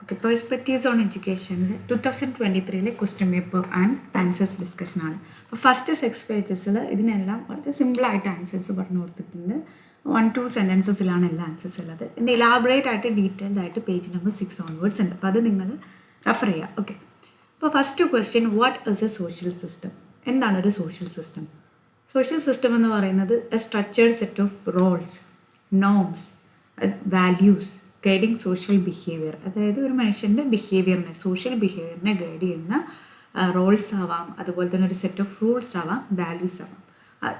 Okay, perspectives on എഡ്യൂക്കേഷനിൽ 2023 question paper and answers ഡിസ്കഷനാണ്. അപ്പോൾ ഫസ്റ്റ് 6 പേജസിൽ ഇതിനെല്ലാം വളരെ സിമ്പിളായിട്ട് ആൻസേഴ്സ് പറഞ്ഞു കൊടുത്തിട്ടുണ്ട്. 1-2 സെൻറ്റൻസസിലാണ് എല്ലാ ആൻസേഴ്സ് ഉള്ളത്. ഇതിൻ്റെ ഇലാബറേറ്റ് ആയിട്ട് ഡീറ്റെയിൽഡ് ആയിട്ട് പേജ് നമ്പർ 6 ഓൺവേർഡ്സ് ഉണ്ട്. അപ്പോൾ അത് നിങ്ങൾ റെഫർ ചെയ്യുക. ഓക്കെ, അപ്പോൾ first question, what is A social system? എന്താണ് ഒരു സോഷ്യൽ സിസ്റ്റം? സോഷ്യൽ സിസ്റ്റം എന്ന് പറയുന്നത് A structured set of Rolls, norms, values guiding social behaviour. അതായത് ഒരു മനുഷ്യൻ്റെ ബിഹേവിയറിനെ, സോഷ്യൽ ബിഹേവിയറിനെ ഗൈഡ് ചെയ്യുന്ന റോൾസ് ആവാം, അതുപോലെ തന്നെ ഒരു സെറ്റ് ഓഫ് റൂൾസ് ആവാം, വാല്യൂസ് ആവാം.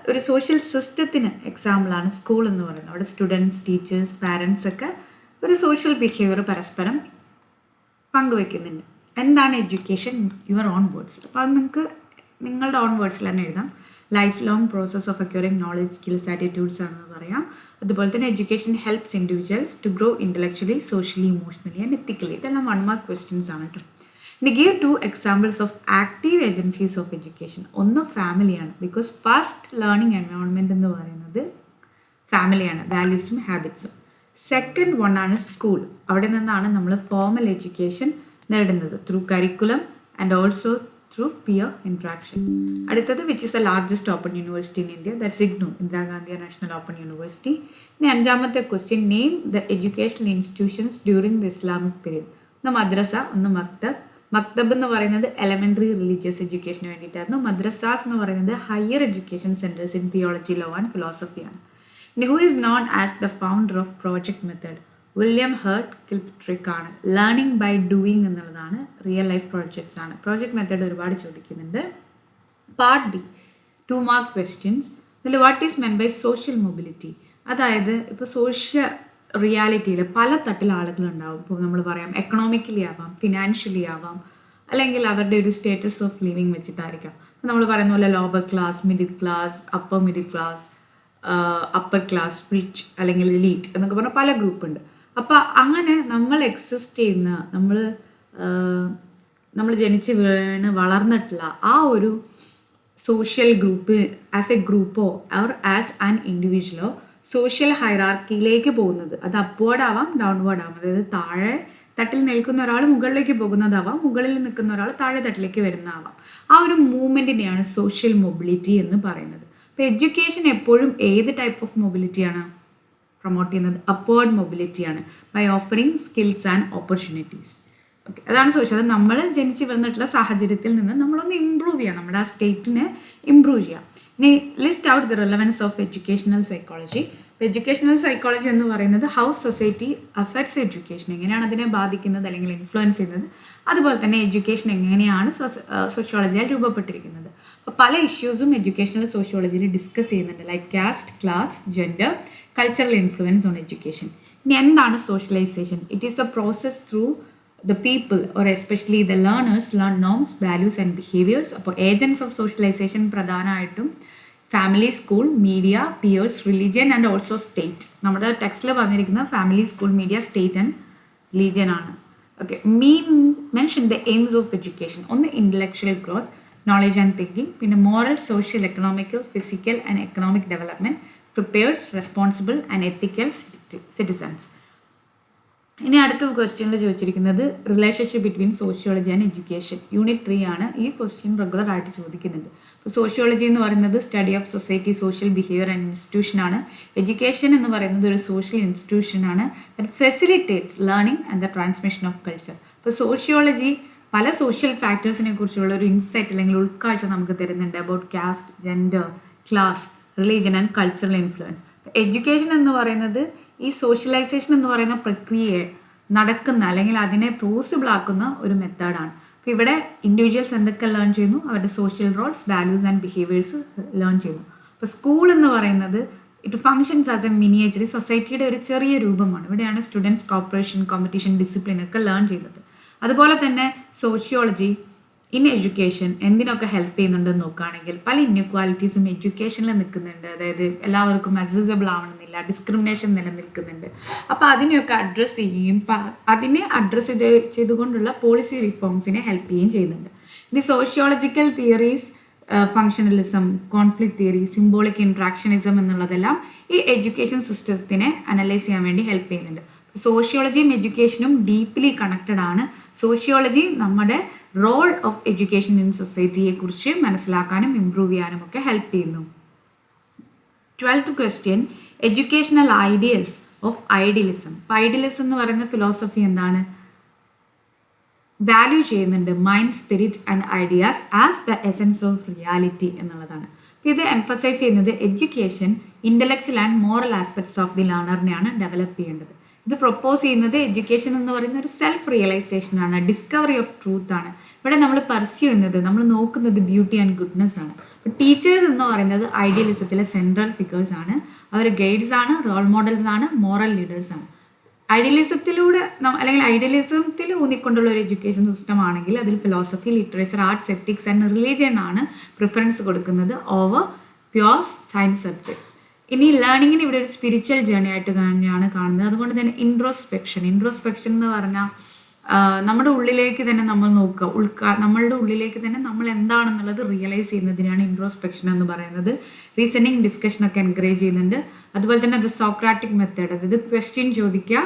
ഒരു സോഷ്യൽ സിസ്റ്റത്തിന് എക്സാമ്പിളാണ് സ്കൂൾ എന്ന് പറയുന്നത്. അവിടെ സ്റ്റുഡൻസ്, ടീച്ചേഴ്സ്, പാരൻസ് ഒക്കെ ഒരു സോഷ്യൽ ബിഹേവിയർ പരസ്പരം പങ്കുവെക്കുന്നുണ്ട്. എന്താണ് എഡ്യൂക്കേഷൻ? Your own words. അപ്പോൾ അത് നിങ്ങൾക്ക് നിങ്ങളുടെ ഓൺ വേർഡ്സിൽ തന്നെ എഴുതാം. Life long process of acquiring knowledge, skills, attitudes ആണെന്ന് പറയാം. അതുപോലെ തന്നെ education helps individuals to grow intellectually, socially, emotionally and ethically. ഇതെല്ലാം 1 മാർക്ക് ക്വസ്റ്റ്യൻസ് ആണ് കേട്ടോ. ഇനി give 2 examples of active agencies of education. ഒന്ന് ഫാമിലിയാണ്, ബിക്കോസ് ഫസ്റ്റ് ലേണിംഗ് എൻവയോൺമെൻറ്റ് എന്ന് പറയുന്നത് ഫാമിലിയാണ്, വാല്യൂസും ഹാബിറ്റ്സും. സെക്കൻഡ് വൺ ആണ് സ്കൂൾ. അവിടെ നിന്നാണ് നമ്മൾ ഫോർമൽ എഡ്യൂക്കേഷൻ നേടുന്നത് through curriculum and also through peer interaction. അടുത്തത് which is the largest open university in India, that's IGNOU, Indira Gandhi National Open University. ഇനി അഞ്ചാമത്തെ question, name the educational institutions during the Islamic period. ഒന്ന് മദ്രസ, ഒന്ന് മക്തബ്. മക്തബ് എന്ന് പറയുന്നത് elementary religious എഡ്യൂക്കേഷന് വേണ്ടിയിട്ടായിരുന്നു. മദ്രസാസ് എന്ന് പറയുന്നത് higher education centres in theology, law and ഫിലോസഫിയാണ്. ഇനി who is known as the founder of project method? William Heard Kilpatrick ആണ്. ലേണിംഗ് ബൈ ഡൂയിങ് എന്നുള്ളതാണ്, റിയൽ ലൈഫ് പ്രോജക്ട്സ് ആണ്. പ്രോജക്ട് മെത്തേഡ് ഒരുപാട് ചോദിക്കുന്നുണ്ട്. Part B, 2 mark questions. ഇതിൽ what is meant by social mobility? അതായത് ഇപ്പോൾ സോഷ്യൽ റിയാലിറ്റിയിൽ പല തട്ടിൽ ആളുകളുണ്ടാവും. ഇപ്പോൾ നമ്മൾ പറയാം എക്കണോമിക്കലി ആവാം, ഫിനാൻഷ്യലി ആവാം, അല്ലെങ്കിൽ അവരുടെ ഒരു സ്റ്റേറ്റസ് ഓഫ് ലിവിങ് വെച്ചിട്ടായിരിക്കാം. അപ്പോൾ നമ്മൾ പറയുന്ന പോലെ lower class, middle class, upper middle class, upper class, rich അല്ലെങ്കിൽ എലീറ്റ് എന്നൊക്കെ പറഞ്ഞാൽ പല ഗ്രൂപ്പ് ഉണ്ട്. അപ്പോൾ അങ്ങനെ നമ്മൾ എക്സിസ്റ്റ് ചെയ്യുന്ന, നമ്മൾ ജനിച്ച് വീണ് വളർന്നിട്ടുള്ള ആ ഒരു സോഷ്യൽ ഗ്രൂപ്പ് ആസ് എ ഗ്രൂപ്പോ ഓർ ആസ് ആൻ ഇൻഡിവിജ്വലോ സോഷ്യൽ ഹൈറാർക്കിയിലേക്ക് പോകുന്നത്, അത് അപ്വേർഡ് ആവാം, ഡൗൺവേർഡ് ആവാം. അതായത് താഴെ തട്ടിൽ നിൽക്കുന്ന ഒരാൾ മുകളിലേക്ക് പോകുന്നതാവാം, മുകളിൽ നിൽക്കുന്ന ഒരാൾ താഴെ തട്ടിലേക്ക് വരുന്നതാവാം. ആ ഒരു മൂവ്മെൻറ്റിനെയാണ് സോഷ്യൽ മൊബിലിറ്റി എന്ന് പറയുന്നത്. അപ്പോൾ എഡ്യൂക്കേഷൻ എപ്പോഴും ഏത് ടൈപ്പ് ഓഫ് മൊബിലിറ്റിയാണ് പ്രൊമോട്ട് ചെയ്യുന്നത്? അപ്വേർഡ് മൊബിലിറ്റിയാണ്, by offering skills and opportunities. Okay, അതാണ് സോഷ്യൽ. അത് നമ്മൾ ജനിച്ച് വന്നിട്ടുള്ള സാഹചര്യത്തിൽ നിന്ന് നമ്മളൊന്ന് ഇമ്പ്രൂവ് ചെയ്യാം, നമ്മുടെ ആ സ്റ്റേറ്റിനെ ഇമ്പ്രൂവ് ചെയ്യാം. ഇനി list out the relevance of educational psychology. Educational psychology എന്ന് പറയുന്നത് ഹൗ സൊസൈറ്റി അഫക്ട്സ് എഡ്യൂക്കേഷൻ, എങ്ങനെയാണ് അതിനെ ബാധിക്കുന്നത് അല്ലെങ്കിൽ ഇൻഫ്ലുവൻസ് ചെയ്യുന്നത്. അതുപോലെ തന്നെ എഡ്യൂക്കേഷൻ എങ്ങനെയാണ് സോഷ്യോളജിയാൽ രൂപപ്പെട്ടിരിക്കുന്നത്. അപ്പോൾ പല ഇഷ്യൂസും എഡ്യൂക്കേഷണൽ സോഷ്യോളജിയിൽ ഡിസ്കസ് ചെയ്യുന്നുണ്ട്, like caste, class, gender, cultural influence on education. ഇനി എന്താണ് socialisation? It is the process through the people or especially the learners learn norms, values and behaviors. അപ്പോൾ ഏജൻസ് ഓഫ് സോഷ്യലൈസേഷൻ പ്രധാനമായിട്ടും family, school, media, peers, religion and also state. നമ്മുടെ ടെക്സ്റ്റിൽ പറഞ്ഞിരിക്കുന്ന family, school, media, state and religion ആണ്. Okay, mention the aims of education. ഒന്ന് intellectual growth, knowledge and thinking. പിന്നെ moral, social, economical, physical and economic development, prepares responsible and ethical citizens. ഇനി അടുത്ത ക്വസ്റ്റ്യനിൽ ചോദിച്ചിരിക്കുന്നത് relationship between sociology and education. Unit 3 ആണ്. ഈ question regular ആയിട്ട് ചോദിക്കുന്നുണ്ട്. അപ്പോൾ സോഷ്യോളജി എന്ന് പറയുന്നത് study of society, social behaviour and ഇൻസ്റ്റിറ്റ്യൂഷനാണ്. എഡ്യൂക്കേഷൻ എന്ന് പറയുന്നത് ഒരു സോഷ്യൽ ഇൻസ്റ്റിറ്റ്യൂഷനാണ് that facilitates learning and the transmission of culture. അപ്പോൾ സോഷ്യോളജി പല സോഷ്യൽ ഫാക്ടേഴ്സിനെ കുറിച്ചുള്ള ഒരു ഇൻസൈറ്റ് അല്ലെങ്കിൽ ഉൾക്കാഴ്ച നമുക്ക് തരുന്നുണ്ട് about caste, gender, class, religion and cultural influence. Education എന്ന് പറയുന്നത് ഈ സോഷ്യലൈസേഷൻ എന്ന് പറയുന്ന പ്രക്രിയയെ നടക്കുന്ന അല്ലെങ്കിൽ അതിനെ പോസിബിൾ ആക്കുന്ന ഒരു മെത്തേഡാണ്. അപ്പോൾ ഇവിടെ ഇൻഡിവിജ്വൽസ് എന്തൊക്കെ ലേൺ ചെയ്യുന്നു? അവരുടെ social roles, values and behaviours learn ചെയ്യുന്നു. അപ്പോൾ സ്കൂൾ എന്ന് പറയുന്നത് it functions as a miniature, സൊസൈറ്റിയുടെ ഒരു ചെറിയ രൂപമാണ്. ഇവിടെയാണ് സ്റ്റുഡൻസ് കോപ്പറേഷൻ, കോമ്പറ്റീഷൻ, ഡിസിപ്ലിൻ ഒക്കെ ലേൺ ചെയ്യുന്നത്. അതുപോലെ തന്നെ സോഷ്യോളജി ഇൻ എഡ്യൂക്കേഷൻ എന്തിനൊക്കെ ഹെൽപ്പ് ചെയ്യുന്നുണ്ടെന്ന് നോക്കുകയാണെങ്കിൽ പല ഇൻഇക്വാലിറ്റീസും എഡ്യൂക്കേഷനിൽ നിൽക്കുന്നുണ്ട്. അതായത് എല്ലാവർക്കും അക്സസിബിൾ ആവണമെന്നില്ല, ഡിസ്ക്രിമിനേഷൻ നിലനിൽക്കുന്നുണ്ട്. അപ്പോൾ അതിനെയൊക്കെ അഡ്രസ്സ് ചെയ്യുകയും അതിനെ അഡ്രസ്സ് ചെയ്തുകൊണ്ടുള്ള പോളിസി റിഫോംസിനെ ഹെൽപ്പ് ചെയ്യുകയും ചെയ്യുന്നുണ്ട്. ഇനി sociological theories, functionalism, conflict theory, symbolic interactionism എന്നുള്ളതെല്ലാം ഈ എഡ്യൂക്കേഷൻ സിസ്റ്റത്തിനെ അനലൈസ് ചെയ്യാൻ വേണ്ടി ഹെൽപ്പ് ചെയ്യുന്നുണ്ട്. സോഷ്യോളജിയും എഡ്യൂക്കേഷനും ഡീപ്ലി കണക്റ്റഡ് ആണ്. സോഷ്യോളജി നമ്മുടെ റോൾ ഓഫ് എഡ്യൂക്കേഷൻ ഇൻ സൊസൈറ്റിയെ കുറിച്ച് മനസ്സിലാക്കാനും ഇംപ്രൂവ് ചെയ്യാനും ഒക്കെ ഹെൽപ്പ് ചെയ്യുന്നു. 12th question, educational ideals of idealism. അപ്പോൾ ഐഡിയലിസം എന്ന് പറയുന്ന ഫിലോസഫി എന്താണ്? വാല്യൂ ചെയ്യുന്നുണ്ട് mind, spirit and ideas as the essence of reality എന്നുള്ളതാണ്. അപ്പോൾ ഇത് എംഫസൈസ് ചെയ്യുന്നത് education intellectual and moral aspects of the ലേണറിനെയാണ് ഡെവലപ്പ് ചെയ്യേണ്ടത്. ഇത് പ്രൊപ്പോസ് ചെയ്യുന്നത് എഡ്യൂക്കേഷൻ എന്ന് പറയുന്ന ഒരു സെൽഫ് റിയലൈസേഷൻ ആണ്, ഡിസ്കവറി ഓഫ് ട്രൂത്ത് ആണ്. ഇവിടെ നമ്മൾ പർസ്യൂ ചെയ്യുന്നത്, നമ്മൾ നോക്കുന്നത് ബ്യൂട്ടി ആൻഡ് ഗുഡ്നെസ് ആണ്. അപ്പോൾ ടീച്ചേഴ്സ് എന്ന് പറയുന്നത് ഐഡിയലിസത്തിലെ സെൻട്രൽ ഫിഗേഴ്സ് ആണ്. അവർ ഗൈഡ്സ് ആണ്, റോൾ മോഡൽസ് ആണ്, മോറൽ ലീഡേഴ്സ് ആണ്. ഐഡിയലിസത്തിലൂടെ അല്ലെങ്കിൽ ഐഡിയലിസത്തിൽ ഊന്നിക്കൊണ്ടുള്ള ഒരു എഡ്യൂക്കേഷൻ സിസ്റ്റം ആണെങ്കിൽ അതിൽ philosophy, literature, arts, ethics and religion ആണ് പ്രിഫറൻസ് കൊടുക്കുന്നത് ഓവർ പ്യുവർ സയൻസ് സബ്ജക്ട്സ്. ഇനി ലേണിങ്ങിന് ഇവിടെ ഒരു സ്പിരിച്വൽ ജേർണി ആയിട്ട് തന്നെയാണ് കാണുന്നത്. അതുകൊണ്ട് തന്നെ ഇൻട്രോസ്പെക്ഷൻ എന്ന് പറഞ്ഞാൽ നമ്മുടെ ഉള്ളിലേക്ക് തന്നെ നമ്മൾ നോക്കുക, നമ്മളുടെ ഉള്ളിലേക്ക് തന്നെ നമ്മൾ എന്താണെന്നുള്ളത് റിയലൈസ് ചെയ്യുന്നതിനാണ് ഇൻട്രോസ്പെക്ഷൻ എന്ന് പറയുന്നത്. റീസണിങ്, ഡിസ്കഷനൊക്കെ എൻകറേജ് ചെയ്യുന്നുണ്ട്. അതുപോലെ തന്നെ അത് സോക്രാറ്റിക് മെത്തേഡ്, അതായത് ക്വസ്റ്റ്യൻ ചോദിക്കുക,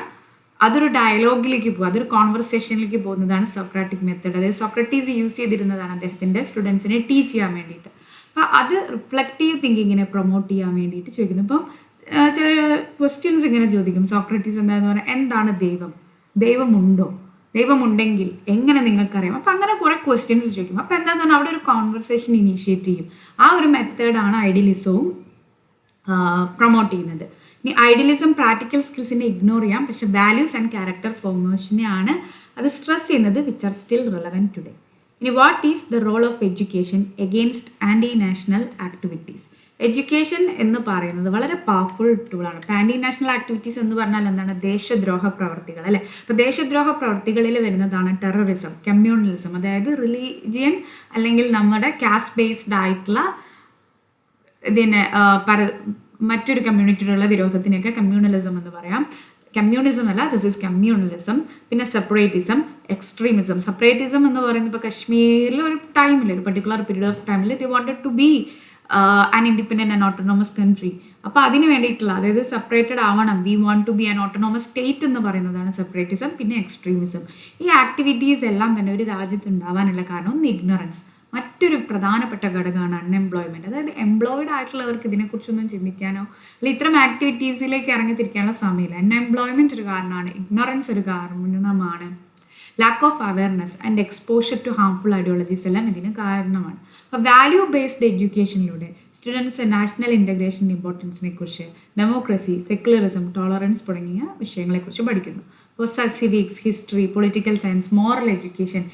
അതൊരു ഡയലോഗിലേക്ക് പോകുക, അതൊരു കോൺവെർസേഷനിലേക്ക് പോകുന്നതാണ് സോക്രാറ്റിക് മെത്തേഡ്. അതായത് സോക്രട്ടീസ് യൂസ് ചെയ്തിരുന്നതാണ് അദ്ദേഹത്തിൻ്റെ സ്റ്റുഡൻസിനെ ടീച്ച് ചെയ്യാൻ വേണ്ടിയിട്ട്. അപ്പോൾ അത് റിഫ്ലക്റ്റീവ് തിങ്കിങ്ങിനെ പ്രൊമോട്ട് ചെയ്യാൻ വേണ്ടിയിട്ട് ചോദിക്കുന്നു. ഇപ്പം ചില ക്വസ്റ്റ്യൻസ് ഇങ്ങനെ ചോദിക്കും, സോക്രട്ടീസ് എന്താണെന്ന് പറഞ്ഞാൽ എന്താണ് ദൈവം, ദൈവമുണ്ടോ, ദൈവമുണ്ടെങ്കിൽ എങ്ങനെ നിങ്ങൾക്കറിയാം? അപ്പം അങ്ങനെ കുറേ ക്വസ്റ്റ്യൻസ് ചോദിക്കും. അപ്പം എന്താണെന്ന് പറഞ്ഞാൽ അവിടെ ഒരു കോൺവെർസേഷൻ ഇനീഷ്യേറ്റ് ചെയ്യും. ആ ഒരു മെത്തേഡാണ് ഐഡിയലിസവും പ്രൊമോട്ട് ചെയ്യുന്നത്. ഇനി ഐഡിയലിസം പ്രാക്ടിക്കൽ സ്കിൽസിനെ ഇഗ്നോർ ചെയ്യാം, പക്ഷെ വാല്യൂസ് ആൻഡ് ക്യാരക്ടർ ഫോർമേഷനെയാണ് അത് സ്ട്രെസ് ചെയ്യുന്നത്, which are still relevant today. ഇനി what is the role of education against anti national activities? Education എന്ന് പറയുന്നത് വളരെ പവർഫുൾ ടൂളാണ്. ആൻറ്റി നാഷണൽ ആക്ടിവിറ്റീസ് എന്ന് പറഞ്ഞാൽ എന്താണ്? ദേശദ്രോഹ പ്രവർത്തികൾ, അല്ലേ? അപ്പോൾ ദേശദ്രോഹ പ്രവർത്തികളിൽ വരുന്നതാണ് ടെററിസം, കമ്മ്യൂണലിസം, അതായത് റിലീജിയൻ അല്ലെങ്കിൽ നമ്മുടെ കാസ്റ്റ് ബേസ്ഡ് ആയിട്ടുള്ള ഇതിനെ മറ്റൊരു കമ്മ്യൂണിറ്റിയോടുള്ള വിരോധത്തിനൊക്കെ കമ്മ്യൂണലിസം എന്ന് പറയാം. കമ്മ്യൂണിസം അല്ല, ദിസ് ഈസ് കമ്മ്യൂണലിസം. പിന്നെ സെപ്പറേറ്റിസം, എക്സ്ട്രീമിസം. സെപ്പറേറ്റിസം എന്ന് പറയുന്നത് ഇപ്പോൾ കശ്മീരിൽ ഒരു ടൈമിൽ, ഒരു പെർട്ടിക്കുലർ പീരീഡ് ഓഫ് ടൈമിൽ they wanted to be an independent and autonomous country. അപ്പോൾ അതിന് വേണ്ടിയിട്ടുള്ള, അതായത് സെപ്പറേറ്റഡ് ആവണം, we want to be an autonomous state എന്ന് പറയുന്നതാണ് സെപ്പറേറ്റിസം. പിന്നെ എക്സ്ട്രീമിസം. ഈ ആക്ടിവിറ്റീസ് എല്ലാം തന്നെ ഒരു രാജ്യത്ത് ഉണ്ടാവാനുള്ള കാരണം ഒന്ന് ഇഗ്നറൻസ്, മറ്റൊരു പ്രധാനപ്പെട്ട ഘടകമാണ് അൺഎംപ്ലോയ്മെൻറ്റ്. അതായത് എംപ്ലോയിഡ് ആയിട്ടുള്ളവർക്ക് ഇതിനെക്കുറിച്ചൊന്നും ചിന്തിക്കാനോ അല്ലെങ്കിൽ ഇത്തരം ആക്ടിവിറ്റീസിലേക്ക് ഇറങ്ങിത്തിരിക്കാനുള്ള സമയമില്ല. അൺഎംപ്ലോയ്മെൻറ്റ് ഒരു കാരണമാണ്, ഇഗ്നറൻസ് ഒരു കാരണമാണ്, lack of awareness and exposure to harmful ideologies എല്ലാം ഇതിന് കാരണമാണ്. അപ്പോൾ വാല്യൂ ബേസ്ഡ് എഡ്യൂക്കേഷനിലൂടെ സ്റ്റുഡൻസ് നാഷണൽ ഇൻ്റഗ്രേഷൻ്റെ ഇമ്പോർട്ടൻസിനെ കുറിച്ച്, ഡെമോക്രസി, സെക്യുലറിസം, ടോളറൻസ് തുടങ്ങിയ വിഷയങ്ങളെക്കുറിച്ച് പഠിക്കുന്നു. അപ്പോൾ civics, history, political science, moral education,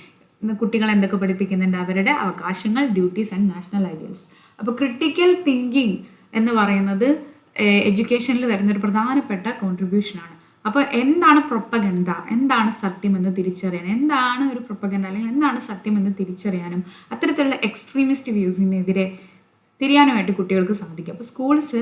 കുട്ടികൾ എന്തൊക്കെ പഠിപ്പിക്കുന്നുണ്ട്, അവരുടെ അവകാശങ്ങൾ, ഡ്യൂട്ടീസ് ആൻഡ് നാഷണൽ ഐഡിയൽസ്. അപ്പോൾ ക്രിട്ടിക്കൽ തിങ്കിങ് എന്ന് പറയുന്നത് എഡ്യൂക്കേഷനിൽ വരുന്നൊരു പ്രധാനപ്പെട്ട കോൺട്രിബ്യൂഷനാണ്. അപ്പോൾ എന്താണ് പ്രൊപ്പഗൻഡ, എന്താണ് സത്യമെന്ന് തിരിച്ചറിയാൻ, എന്താണ് ഒരു പ്രൊപ്പഗൻഡ അല്ലെങ്കിൽ എന്താണ് സത്യമെന്ന് തിരിച്ചറിയാനും അത്തരത്തിലുള്ള എക്സ്ട്രീമിസ്റ്റ് വ്യൂസിനെതിരെ തിരിയാനുമായിട്ട് കുട്ടികൾക്ക് സാധിക്കും. അപ്പോൾ സ്കൂൾസ്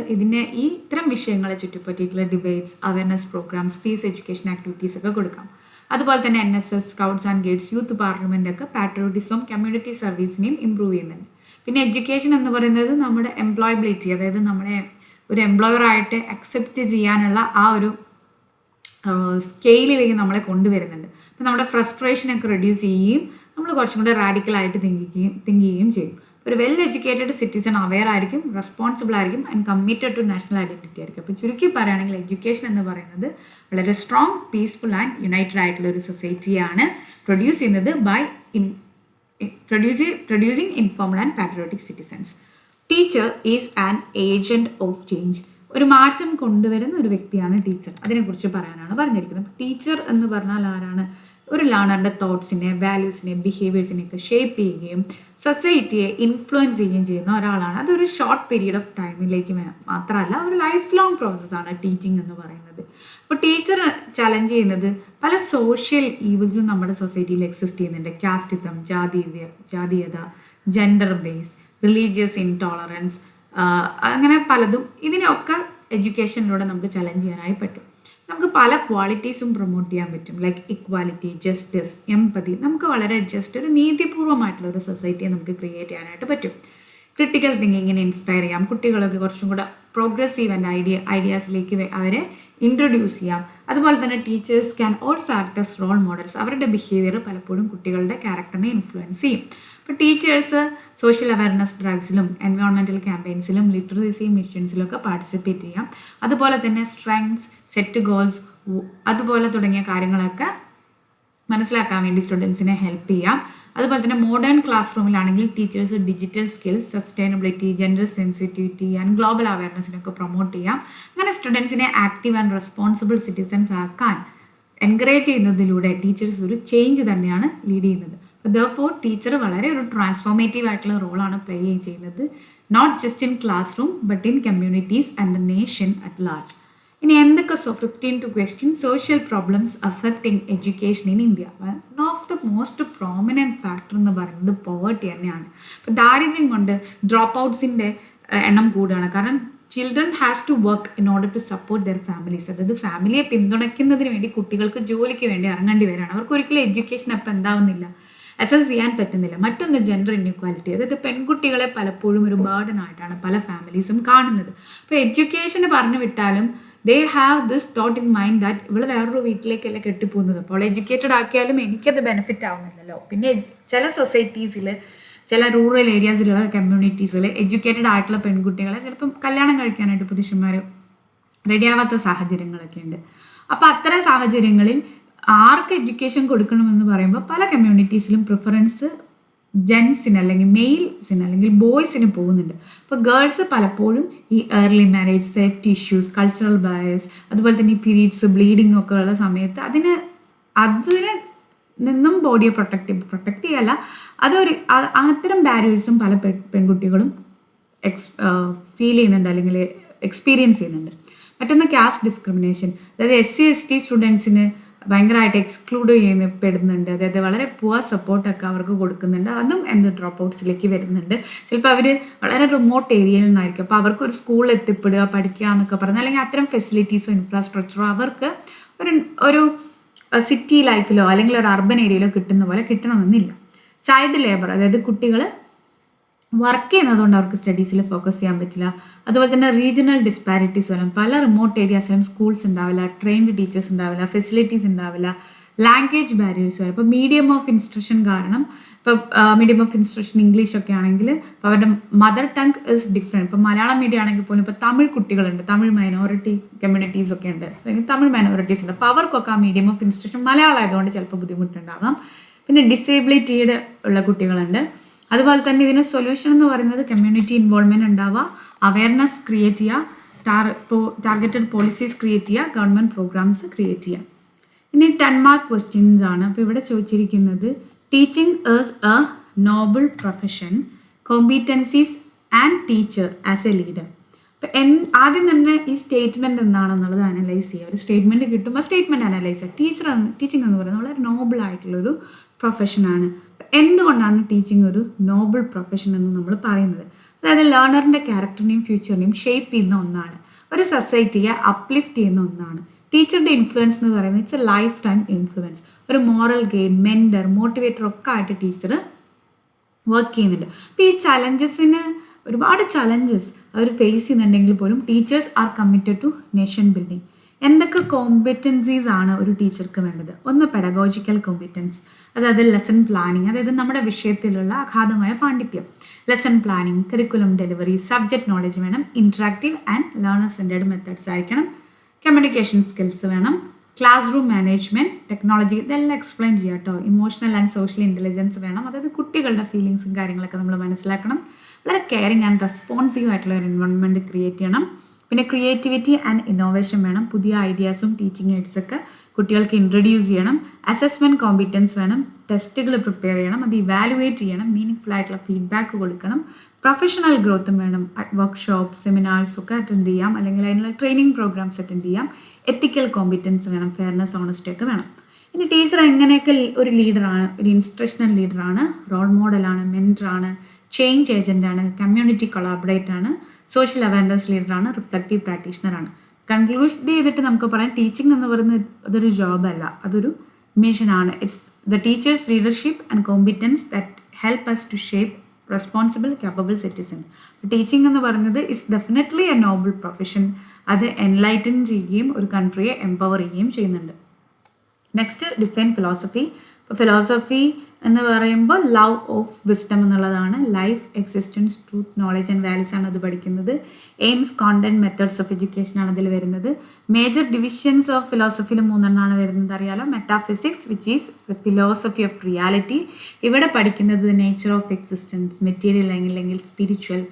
ഈ ഇത്തരം വിഷയങ്ങളെ ചുറ്റിപ്പറ്റിയിട്ടുള്ള debates, awareness programmes, peace education activities ഒക്കെ കൊടുക്കാം. അതുപോലെ തന്നെ NSS, scouts and guides, youth parliament ഒക്കെ പാട്രിയോട്ടിസവും കമ്മ്യൂണിറ്റി സർവീസിനെയും ഇമ്പ്രൂവ് ചെയ്യുന്നുണ്ട്. പിന്നെ എഡ്യൂക്കേഷൻ എന്ന് പറയുന്നത് നമ്മുടെ എംപ്ലോയബിലിറ്റി, അതായത് നമ്മളെ ഒരു എംപ്ലോയറായിട്ട് അക്സെപ്റ്റ് ചെയ്യാനുള്ള ആ ഒരു സ്കെയിലിലേക്ക് നമ്മളെ കൊണ്ടുവരുന്നുണ്ട്. അപ്പോൾ നമ്മുടെ ഫ്രസ്ട്രേഷനൊക്കെ റെഡ്യൂസ് ചെയ്യുകയും നമ്മൾ കുറച്ചും കൂടെ റാഡിക്കലായിട്ട് തിങ്ക് ചെയ്യുകയും ചെയ്യും. ഒരു വെൽ എഡ്യൂക്കേറ്റഡ് സിറ്റിസൺ അവെയർ ആയിരിക്കും, റെസ്പോൺസിബിൾ ആയിരിക്കും and committed to national identity ആയിരിക്കും. അപ്പോൾ ചുരുക്കി പറയുകയാണെങ്കിൽ എഡ്യൂക്കേഷൻ എന്ന് പറയുന്നത് വളരെ സ്ട്രോങ്, പീസ്ഫുൾ ആൻഡ് യുണൈറ്റഡ് ആയിട്ടുള്ള ഒരു സൊസൈറ്റിയാണ് പ്രൊഡ്യൂസ് ചെയ്യുന്നത് by producing informal and patriotic citizens. Teacher is an agent of change. ഒരു മാറ്റം കൊണ്ടുവരുന്ന ഒരു വ്യക്തിയാണ് ടീച്ചർ. അതിനെക്കുറിച്ച് പറയാനാണ് പറഞ്ഞിരിക്കുന്നത്. ടീച്ചർ എന്ന് പറഞ്ഞാൽ ആരാണ്? ഒരു ലേണറിൻ്റെ തോട്ട്സിനെ, വാല്യൂസിനെ, ബിഹേവിയേഴ്സിനെയൊക്കെ ഷേപ്പ് ചെയ്യുകയും സൊസൈറ്റിയെ ഇൻഫ്ലുവൻസ് ചെയ്യുകയും ചെയ്യുന്ന ഒരാളാണ്. അതൊരു ഷോർട്ട് പീരീഡ് ഓഫ് ടൈമിലേക്ക് മാത്രമല്ല, ഒരു ലൈഫ് ലോങ് പ്രോസസ്സാണ് ടീച്ചിങ് എന്ന് പറയുന്നത്. അപ്പോൾ ടീച്ചർ ചലഞ്ച് ചെയ്യുന്നത് പല സോഷ്യൽ ഈവിൾസും നമ്മുടെ സൊസൈറ്റിയിൽ എക്സിസ്റ്റ് ചെയ്യുന്നുണ്ട്. കാസ്റ്റിസം, ജാതീയത, ജെൻഡർ ബേസ്, റിലീജിയസ് ഇൻടോളറൻസ്, അങ്ങനെ പലതും. ഇതിനെയൊക്കെ എഡ്യൂക്കേഷനിലൂടെ നമുക്ക് ചലഞ്ച് ചെയ്യാനായി പറ്റും. നമുക്ക് പല ക്വാളിറ്റീസും പ്രൊമോട്ട് ചെയ്യാൻ പറ്റും, ലൈക്ക് ഇക്വാലിറ്റി, ജസ്റ്റിസ്, എംപതി. നമുക്ക് വളരെ ഒരു നീതിപൂർവമായിട്ടുള്ള ഒരു സൊസൈറ്റിയെ നമുക്ക് ക്രിയേറ്റ് ചെയ്യാനായിട്ട് പറ്റും. ക്രിട്ടിക്കൽ തിങ്കിങ്ങിനെ ഇൻസ്പയർ ചെയ്യാം, കുട്ടികളൊക്കെ കുറച്ചും കൂടെ പ്രോഗ്രസീവ് ആൻഡ് ഐഡിയാസിലേക്ക് അവരെ ഇൻട്രൊഡ്യൂസ് ചെയ്യാം. അതുപോലെ തന്നെ teachers can also act as role models. അവരുടെ ബിഹേവിയർ പലപ്പോഴും കുട്ടികളുടെ ക്യാരക്ടറിനെ ഇൻഫ്ലുവൻസ് ചെയ്യും. ഇപ്പോൾ ടീച്ചേഴ്സ് സോഷ്യൽ അവയർനെസ് ഡ്രൈവ്സിലും എൻവയോൺമെൻറ്റൽ ക്യാമ്പയിൻസിലും ലിറ്ററസി മിഷൻസിലും ഒക്കെ പാർട്ടിസിപ്പേറ്റ് ചെയ്യാം. അതുപോലെ തന്നെ സ്ട്രെങ്ത്സ്, സെറ്റ് ഗോൾസ് അതുപോലെ തുടങ്ങിയ കാര്യങ്ങളൊക്കെ മനസ്സിലാക്കാൻ വേണ്ടി സ്റ്റുഡൻസിനെ ഹെൽപ്പ് ചെയ്യാം. അതുപോലെ തന്നെ മോഡേൺ ക്ലാസ് റൂമിലാണെങ്കിൽ teachers digital skills, sustainability, gender sensitivity and global അവയർനെസ്സിനൊക്കെ പ്രൊമോട്ട് ചെയ്യാം. അങ്ങനെ സ്റ്റുഡൻസിനെ ആക്റ്റീവ് ആൻഡ് റെസ്പോൺസിബിൾ സിറ്റിസൺസ് ആക്കാൻ എൻകറേജ് ചെയ്യുന്നതിലൂടെ ടീച്ചേഴ്സ് ഒരു ചേഞ്ച് തന്നെയാണ് ലീഡ് ചെയ്യുന്നത്. ദെർഫോർ ടീച്ചർ വളരെ ഒരു ട്രാൻസ്ഫോർമേറ്റീവ് ആയിട്ടുള്ള റോളാണ് പ്ലേ ചെയ്യുന്നത്, not just in classroom but in communities and the nation at large. ഇനി എന്തൊക്കെ 15 question social problems affecting education in India. One of the most prominent factor എന്ന് പറയുന്നത് പോവർട്ടി തന്നെയാണ്. ഇപ്പോൾ ദാരിദ്ര്യം കൊണ്ട് ഡ്രോപ്പ് ഔട്ട്സിൻ്റെ എണ്ണം കൂടുകയാണ്. കാരണം children has to work in order to support their families. അതായത് ഫാമിലിയെ പിന്തുണയ്ക്കുന്നതിന് വേണ്ടി കുട്ടികൾക്ക് ജോലിക്ക് വേണ്ടി ഇറങ്ങേണ്ടി വരികയാണ്. അവർക്ക് ഒരിക്കലും എഡ്യൂക്കേഷൻ അപ്പം എന്താവുന്നില്ല, അസസ് ചെയ്യാൻ പറ്റുന്നില്ല. മറ്റൊന്ന് ജെൻഡർ ഇൻഇക്വാലിറ്റി. അതായത് പെൺകുട്ടികളെ പലപ്പോഴും ഒരു ബേർഡൻ ആയിട്ടാണ് പല ഫാമിലീസും കാണുന്നത്. അപ്പോൾ എഡ്യൂക്കേഷന് പറഞ്ഞു വിട്ടാലും they have this thought in mind that ഇവൾ വേറൊരു വീട്ടിലേക്കല്ല കെട്ടിപ്പോകുന്നത്, അപ്പോൾ എഡ്യൂക്കേറ്റഡ് ആക്കിയാലും എനിക്കത് ബെനിഫിറ്റ് ആവുന്നില്ലല്ലോ. പിന്നെ ചില സൊസൈറ്റീസിൽ, ചില റൂറൽ ഏരിയാസിലുള്ള കമ്മ്യൂണിറ്റീസിൽ എഡ്യൂക്കേറ്റഡ് ആയിട്ടുള്ള പെൺകുട്ടികളെ ചിലപ്പം കല്യാണം കഴിക്കാനായിട്ട് പുരുഷന്മാർ റെഡിയാവാത്ത സാഹചര്യങ്ങളൊക്കെ ഉണ്ട്. അപ്പോൾ അത്തരം സാഹചര്യങ്ങളിൽ ആർക്ക് എഡ്യൂക്കേഷൻ കൊടുക്കണമെന്ന് പറയുമ്പോൾ പല കമ്മ്യൂണിറ്റീസിലും പ്രിഫറൻസ് ജെൻസിന് അല്ലെങ്കിൽ മെയിൽസിന് അല്ലെങ്കിൽ ബോയ്സിന് പോകുന്നുണ്ട്. അപ്പോൾ ഗേൾസ് പലപ്പോഴും ഈ early marriage, safety issues, cultural bias, അതുപോലെ തന്നെ ഈ പീരീഡ്സ്, ബ്ലീഡിങ് ഒക്കെ ഉള്ള സമയത്ത് അതിന് നിന്നും ബോഡിയെ പ്രൊട്ടക്റ്റ് ചെയ്യല്ല, അത്തരം ബാരിയേഴ്സും പല പെൺകുട്ടികളും ഫീൽ ചെയ്യുന്നുണ്ട് അല്ലെങ്കിൽ എക്സ്പീരിയൻസ് ചെയ്യുന്നുണ്ട്. മറ്റൊന്ന് കാസ്റ്റ് ഡിസ്ക്രിമിനേഷൻ. അതായത് SC/ST സ്റ്റുഡൻസിന് ഭയങ്കരമായിട്ട് എക്സ്ക്ലൂഡ് ചെയ്യപ്പെടുന്നുണ്ട്. അതായത് വളരെ പുവർ സപ്പോർട്ടൊക്കെ അവർക്ക് കൊടുക്കുന്നുണ്ട്. അതും ഡ്രോപ്പ് ഔട്ട്സിലേക്ക് വരുന്നുണ്ട്. ചിലപ്പോൾ അവർ വളരെ റിമോട്ട് ഏരിയയിൽ നിന്നായിരിക്കും. അപ്പോൾ അവർക്ക് ഒരു സ്കൂളിൽ എത്തിപ്പെടുക, പഠിക്കുക എന്നൊക്കെ പറഞ്ഞാൽ അല്ലെങ്കിൽ അത്തരം ഫെസിലിറ്റീസോ ഇൻഫ്രാസ്ട്രക്ചറോ അവർക്ക് ഒരു സിറ്റി ലൈഫിലോ അല്ലെങ്കിൽ ഒരു അർബൻ ഏരിയയിലോ കിട്ടുന്ന പോലെ കിട്ടണമെന്നില്ല. ചൈൽഡ് ലേബർ, അതായത് കുട്ടികൾ വർക്ക് ചെയ്യുന്നതുകൊണ്ട് അവർക്ക് സ്റ്റഡീസിൽ ഫോക്കസ് ചെയ്യാൻ പറ്റില്ല. അതുപോലെ തന്നെ റീജിയണൽ ഡിസ്പാരിറ്റീസ് വരാം. പല റിമോട്ട് ഏരിയാസിലും സ്കൂൾസ് ഉണ്ടാവില്ല, ട്രെയിൻഡ് ടീച്ചേഴ്സ് ഉണ്ടാവില്ല, ഫെസിലിറ്റീസ് ഉണ്ടാവില്ല, ലാംഗ്വേജ് ബാരിയേഴ്സ് വരും. ഇപ്പോൾ മീഡിയം ഓഫ് ഇൻസ്ട്രക്ഷൻ കാരണം, ഇപ്പോൾ മീഡിയം ഓഫ് ഇൻസ്ട്രക്ഷൻ ഇംഗ്ലീഷൊക്കെ ആണെങ്കിൽ ഇപ്പോൾ അവരുടെ മദർ ടങ് ഇസ് ഡിഫറെൻറ്റ്. ഇപ്പോൾ മലയാളം മീഡിയം ആണെങ്കിൽ പോലും ഇപ്പോൾ തമിഴ് കുട്ടികളുണ്ട്, തമിഴ് മൈനോറിറ്റി കമ്മ്യൂണിറ്റീസൊക്കെ ഉണ്ട്, അല്ലെങ്കിൽ തമിഴ് മൈനോറിറ്റീസ് ഉണ്ട്. അപ്പോൾ അവർക്കൊക്കെ ആ മീഡിയം ഓഫ് ഇൻസ്ട്രക്ഷൻ മലയാളം ആയതുകൊണ്ട് ചിലപ്പോൾ ബുദ്ധിമുട്ടുണ്ടാകാം. പിന്നെ ഡിസേബിലിറ്റിയുടെ ഉള്ള കുട്ടികളുണ്ട്. അതുപോലെ തന്നെ ഇതിന് സൊല്യൂഷൻ എന്ന് പറയുന്നത് കമ്മ്യൂണിറ്റി ഇൻവോൾവ്മെൻറ്റ് ഉണ്ടാവുക, അവയർനെസ് ക്രിയേറ്റ് ചെയ്യുക, ടാർഗറ്റഡ് പോളിസീസ് ക്രിയേറ്റ് ചെയ്യുക, ഗവൺമെൻറ് പ്രോഗ്രാംസ് ക്രിയേറ്റ് ചെയ്യുക. ഇനി 10 മാർക്ക് ക്വസ്റ്റ്യൻസ് ആണ്. അപ്പോൾ ഇവിടെ ചോദിച്ചിരിക്കുന്നത് teaching is a noble profession, competencies and teacher as a leader. അപ്പോൾ ആദ്യം തന്നെ ഈ സ്റ്റേറ്റ്മെൻറ്റ് എന്താണെന്നുള്ളത് അനലൈസ് ചെയ്യുക. ഒരു സ്റ്റേറ്റ്മെൻറ്റ് കിട്ടുമ്പോൾ സ്റ്റേറ്റ്മെൻറ്റ് അനലൈസ് ചെയ്യുക. ടീച്ചിങ് എന്ന് പറയുന്നത് വളരെ നോബിൾ ആയിട്ടുള്ളൊരു പ്രൊഫഷനാണ്. എന്തുകൊണ്ടാണ് ടീച്ചിങ് ഒരു നോബിൾ പ്രൊഫഷൻ എന്ന് നമ്മൾ പറയുന്നത്? അതായത് ലേണറിൻ്റെ ക്യാരക്ടറിനെയും ഫ്യൂച്ചറിനെയും ഷേപ്പ് ചെയ്യുന്ന ഒന്നാണ്, ഒരു സൊസൈറ്റിയെ അപ്ലിഫ്റ്റ് ചെയ്യുന്ന ഒന്നാണ്. ടീച്ചറുടെ ഇൻഫ്ലുവൻസ് എന്ന് പറയുന്നത് it's A life time influence. ഒരു മോറൽ ഗൈഡ്, മെൻറ്റർ, മോട്ടിവേറ്റർ ഒക്കെ ആയിട്ട് ടീച്ചർ വർക്ക് ചെയ്യുന്നുണ്ട്. അപ്പോൾ ഈ ചലഞ്ചസിന് ഒരുപാട് ചലഞ്ചസ് അവർ ഫേസ് ചെയ്യുന്നുണ്ടെങ്കിൽ പോലും teachers are committed to nation building. എന്തൊക്കെ കോമ്പറ്റൻസീസ് ആണ് ഒരു ടീച്ചർക്ക് വേണ്ടത്? ഒന്ന് പെഡഗോജിക്കൽ കോമ്പറ്റൻസ്, അതായത് ലെസൺ പ്ലാനിങ്, അതായത് നമ്മുടെ വിഷയത്തിലുള്ള അഗാധമായ പാണ്ഡിത്യം. Lesson planning, curriculum delivery, subject knowledge വേണം, interactive and learner centred methods ആയിരിക്കണം, കമ്മ്യൂണിക്കേഷൻ സ്കിൽസ് വേണം, ക്ലാസ് റൂം മാനേജ്മെൻറ്റ്, ടെക്നോളജി, ഇതെല്ലാം എക്സ്പ്ലെയിൻ ചെയ്യാം കേട്ടോ. ഇമോഷണൽ ആൻഡ് സോഷ്യൽ ഇൻ്റലിജൻസ് വേണം, അതായത് കുട്ടികളുടെ ഫീലിങ്സും കാര്യങ്ങളൊക്കെ നമ്മൾ മനസ്സിലാക്കണം. വളരെ കെയറിങ് ആൻഡ് റെസ്പോൺസീവ് ആയിട്ടുള്ള ഒരു എൻവയോൺമെൻറ്റ് ക്രിയേറ്റ് ചെയ്യണം. പിന്നെ ക്രിയേറ്റിവിറ്റി ആൻഡ് ഇന്നോവേഷൻ വേണം. പുതിയ ഐഡിയാസും ടീച്ചിങ് എയ്ഡ്സൊക്കെ കുട്ടികൾക്ക് ഇൻട്രൊഡ്യൂസ് ചെയ്യണം. അസസ്മെൻറ്റ് കോമ്പറ്റൻസ് വേണം, ടെസ്റ്റുകൾ പ്രിപ്പയർ ചെയ്യണം, അത് ഇവാലുവേറ്റ് ചെയ്യണം, മീനിങ് ആയിട്ടുള്ള ഫീഡ്ബാക്ക് കൊടുക്കണം. പ്രൊഫഷണൽ ഗ്രോത്തും വേണം, വർക്ക്ഷോപ്പ്, സെമിനാർസ് ഒക്കെ അറ്റൻഡ് ചെയ്യാം, അല്ലെങ്കിൽ അതിനുള്ള ട്രെയിനിങ് പ്രോഗ്രാംസ് അറ്റൻഡ് ചെയ്യാം. എത്തിക്കൽ കോമ്പറ്റൻസ് വേണം, ഫെയർനെസ്, ഓണസ്റ്റി ഒക്കെ വേണം. ഇനി ടീച്ചർ എങ്ങനെയൊക്കെ ഒരു ലീഡറാണ്? ഒരു ഇൻസ്ട്രക്ഷണൽ ലീഡറാണ്, റോൾ മോഡലാണ്, മെൻറ്ററാണ്, ചേഞ്ച് ഏജൻ്റാണ്, കമ്മ്യൂണിറ്റി കൊളാബറേറ്ററാണ്, സോഷ്യൽ അവയർനെസ് ലീഡറാണ്, റിഫ്ലക്റ്റീവ് പ്രാക്ടീഷണറാണ്. കൺക്ലൂഷൻ ചെയ്തിട്ട് നമുക്ക് പറയാം, ടീച്ചിങ് എന്ന് പറയുന്നത് അതൊരു ജോബല്ല, അതൊരു മിഷനാണ്. It's the teachers leadership and competence that help us to shape responsible capable citizen. Teaching എന്ന് പറയുന്നത് is definitely a noble profession. അത് എൻലൈറ്റൻ ചെയ്യുകയും ഒരു കൺട്രിയെ എംപവർ ചെയ്യുകയും ചെയ്യുന്നുണ്ട്. Next define philosophy. ഇപ്പോൾ ഫിലോസഫി എന്ന് പറയുമ്പോൾ ലവ് ഓഫ് വിസ്ഡം എന്നുള്ളതാണ്. Life, existence, truth, knowledge and values ആണ് അത് പഠിക്കുന്നത്. Aims, content, methods of education ആണ് അതിൽ വരുന്നത്. മേജർ ഡിവിഷൻസ് ഓഫ് ഫിലോസഫിയിൽ 3 വരുന്നത് അറിയാലോ. Metaphysics which is the philosophy of reality. ഇവിടെ പഠിക്കുന്നത് നേച്ചർ ഓഫ് എക്സിസ്റ്റൻസ്, മെറ്റീരിയൽ അല്ലെങ്കിൽ സ്പിരിച്വൽ.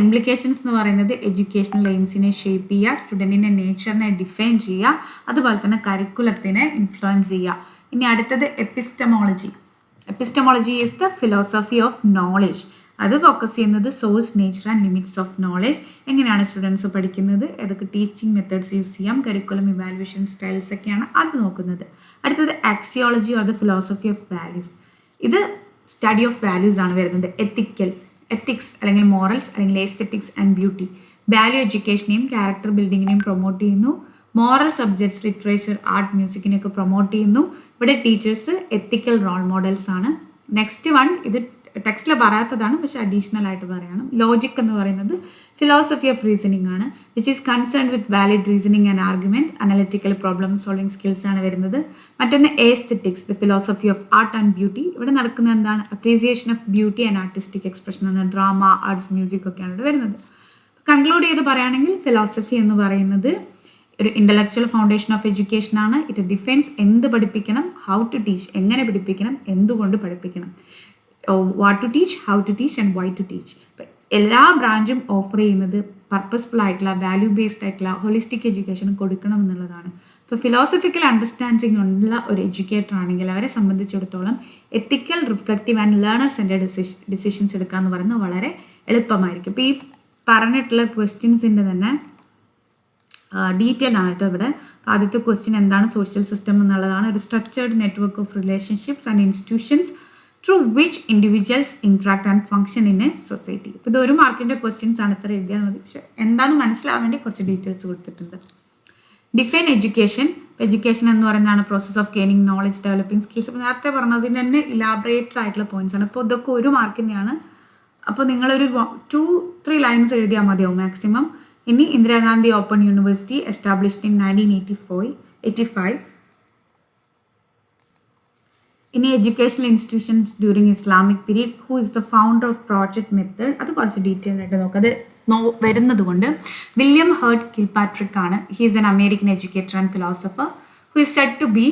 ഇംപ്ലിക്കേഷൻസ് എന്ന് പറയുന്നത് എഡ്യൂക്കേഷണൽ എയിംസിനെ ഷേപ്പ് ചെയ്യുക, സ്റ്റുഡൻറ്റിൻ്റെ നേച്ചറിനെ ഡിഫൈൻ ചെയ്യുക, അതുപോലെ തന്നെ കരിക്കുലത്തിനെ ഇൻഫ്ലുവൻസ് ചെയ്യുക. ഇനി അടുത്തത് epistemology. Epistemology is the philosophy of knowledge. അത് ഫോക്കസ് ചെയ്യുന്നത് source, nature and limits of knowledge. എങ്ങനെയാണ് സ്റ്റുഡൻസ് പഠിക്കുന്നത്, ഏതൊക്കെ ടീച്ചിങ് മെത്തേഡ്സ് യൂസ് ചെയ്യാം, കരിക്കുലം, ഇവാലുവേഷൻ സ്റ്റൈൽസ് ഒക്കെയാണ് അത് നോക്കുന്നത്. അടുത്തത് axiology or the philosophy of values. ഇത് സ്റ്റഡി ഓഫ് വാല്യൂസ് ആണ് വരുന്നത്. എത്തിക്സ് അല്ലെങ്കിൽ മോറൽസ് അല്ലെങ്കിൽ എസ്തെറ്റിക്സ് ആൻഡ് ബ്യൂട്ടി. വാല്യൂ എഡ്യൂക്കേഷനെയും ക്യാരക്ടർ ബിൽഡിങ്ങിനെയും പ്രൊമോട്ട് ചെയ്യുന്നു. മോറൽ സബ്ജക്ട്സ്, ലിറ്ററേച്ചർ, ആർട്ട്, മ്യൂസിക്കിനെയൊക്കെ പ്രൊമോട്ട് ചെയ്യുന്നു. ഇവിടെ ടീച്ചേഴ്സ് എത്തിക്കൽ റോൾ മോഡൽസ് ആണ്. നെക്സ്റ്റ് വൺ, ഇത് ടെക്സ്റ്റിൽ പറയാത്തതാണ് പക്ഷെ അഡീഷണൽ ആയിട്ട് പറയണം. ലോജിക് എന്ന് പറയുന്നത് ഫിലോസഫി ഓഫ് റീസണിങ് ആണ്, which is concern with valid reasoning and argument, analytical problem solving skills ആണ് വരുന്നത്. മറ്റൊന്ന് aesthetics, the philosophy of art and beauty. ഇവിടെ നടക്കുന്നത് എന്താണ്, appreciation of beauty and artistic expression എന്ന ഡ്രാമ, ആർട്സ്, മ്യൂസിക് ഒക്കെയാണ് ഇവിടെ വരുന്നത്. കൺക്ലൂഡ് ചെയ്ത് പറയുകയാണെങ്കിൽ ഫിലോസഫി എന്ന് പറയുന്നത് ഒരു ഇൻ്റലക്ച്വൽ ഫൗണ്ടേഷൻ ഓഫ് എഡ്യൂക്കേഷൻ ആണ്. ഇറ്റ് ഡിഫൈൻസ് എന്ത് പഠിപ്പിക്കണം, ഹൗ ടു ടീച്ച്, എങ്ങനെ പഠിപ്പിക്കണം, എന്തുകൊണ്ട് പഠിപ്പിക്കണം, what to teach, how to teach and why to teach. ഇപ്പം എല്ലാ ബ്രാഞ്ചും ഓഫർ ചെയ്യുന്നത് പർപ്പസ്ഫുൾ ആയിട്ടുള്ള, വാല്യൂ ബേസ്ഡ് ആയിട്ടുള്ള ഹോളിസ്റ്റിക് എഡ്യൂക്കേഷൻ കൊടുക്കണം എന്നുള്ളതാണ്. ഇപ്പോൾ ഫിലോസഫിക്കൽ അണ്ടർസ്റ്റാൻഡിങ് ഉള്ള ഒരു എഡ്യൂക്കേറ്റർ ആണെങ്കിൽ അവരെ സംബന്ധിച്ചിടത്തോളം ethical, reflective and learner centred decisions എടുക്കുക എന്ന് പറയുന്നത് വളരെ എളുപ്പമായിരിക്കും. ഇപ്പോൾ ഈ പറഞ്ഞിട്ടുള്ള ക്വസ്റ്റ്യൻസിൻ്റെ തന്നെ ഡീറ്റെയിൽ ആണ് കേട്ടോ ഇവിടെ. ആദ്യത്തെ ക്വസ്റ്റ്യൻ എന്താണ് സോഷ്യൽ സിസ്റ്റം എന്നുള്ളതാണ്. ഒരു structured network of relationships and institutions through which individuals interact and function in A society. ഇപ്പോൾ ഇത് 1 മാർക്കിൻ്റെ ക്വസ്റ്റ്യൻസ് ആണ്, ഇത്ര എഴുതിയാൽ മതി. പക്ഷെ എന്താണെന്ന് മനസ്സിലാവാൻ വേണ്ടി കുറച്ച് ഡീറ്റെയിൽസ് കൊടുത്തിട്ടുണ്ട്. Define education. എഡ്യൂക്കേഷൻ എന്ന് പറയുന്നതാണ് process of gaining knowledge, developing skills. ഇപ്പോൾ നേരത്തെ പറഞ്ഞതിന് തന്നെ ഇലാബറേറ്റഡ് ആയിട്ടുള്ള പോയിന്റ്സ് ആണ്. അപ്പോൾ ഇതൊക്കെ 1 മാർക്കിൻ്റെയാണ്. അപ്പോൾ നിങ്ങളൊരു 2-3 ലൈൻസ് എഴുതിയാൽ മതിയാവും മാക്സിമം. ഇനി Indira Gandhi open university established in 1985. ഇനി educational institutions during Islamic period. Who is the founder of project method. അത് കുറച്ച് ഡീറ്റെയിൽ ആയിട്ട് നോക്കാം. അത് വരുന്നത് കൊണ്ട് വില്യം ഹേർഡ് കിൽപാട്രിക് ആണ്. He is N American educator and philosopher who is Z to B